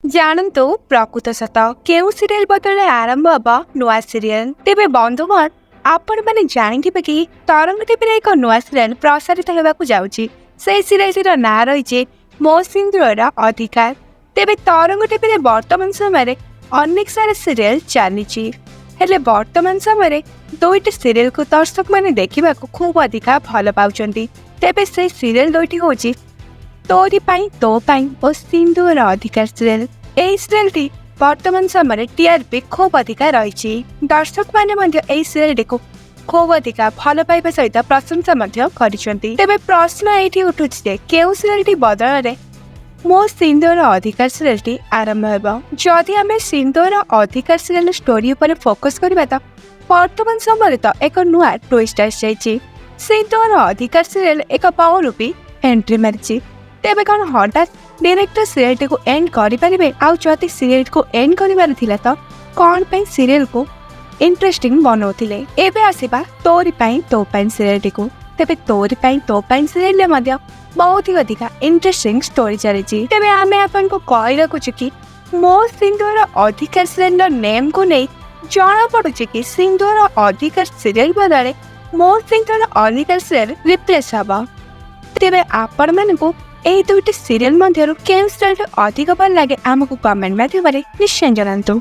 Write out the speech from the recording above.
जानतु प्रकृत सत केउ सीरियल बदले आरंभ हब नुआ सीरियल तेबे बंधुगण आपण माने जानिथिबे कि तरंग टीवी एक नुआ सीरियल प्रसारित हेबाकु जाउची। से सीरियल ना रही मो सिंधुर अधिकार। तेबे तरंग टीवी वर्तमान समय अनेक सारा सीरियल चली हेले वर्तमान समय दुईटी सीरियल को दर्शक माने देखा खूब अधिका भल पाउछंती। तेबे से सीरियल दुईटी होची तोरी पाई तो पाई और सिंधुर अधिकार सीरियल। एई सीरियल वर्तमान समय टीआरपी खूब अधिका रही। दर्शक माने सीरियल को खूब अधिका भल पाइबा सहित प्रशंसा करिसेंती। तेबे प्रश्न एठी उठुछि जे केउ सीरियल बदल रे मो सिंधुर अधिकार सीरियल आरंभ हेबो। जदि आमे सिंधुर अधिकार सीरियल स्टोरी उपर फोकस करबा त वर्तमान समय तो एक नुआ ट्विस्ट आछि। सिंधुर अधिकार सीरियल एक बहुरूपी एंट्री मारिछि। तेबे कौन हठात डायरेक्टर सीरियल को एंड करें आदि सीरियल को एंड कर कौन पे सीरियल को इंटरेस्टिंग बनाते। एवं आसवा तोरी पाई तो पाई सीरियल को। तेबे तोरी पाई तो पाई सीरियल बहुत ही अधिका इंटरेस्टिंग स्टोरी चली। तेबे आमे आपन को कहू कि मो सिंधुर अधिकार सीरियल नेम को नहीं जना पड़ुछि कि सिंधुर अधिकार सीरियल बदले मो सिंधुर अधिकार सीरियल रिप्लेस हब। तेबे आपण मानकु एई दुईटी सीरियल मध्यरु केउ सीरियल अधिक भल लागे आमको कमेंट माध्यम निश्चय जनातु।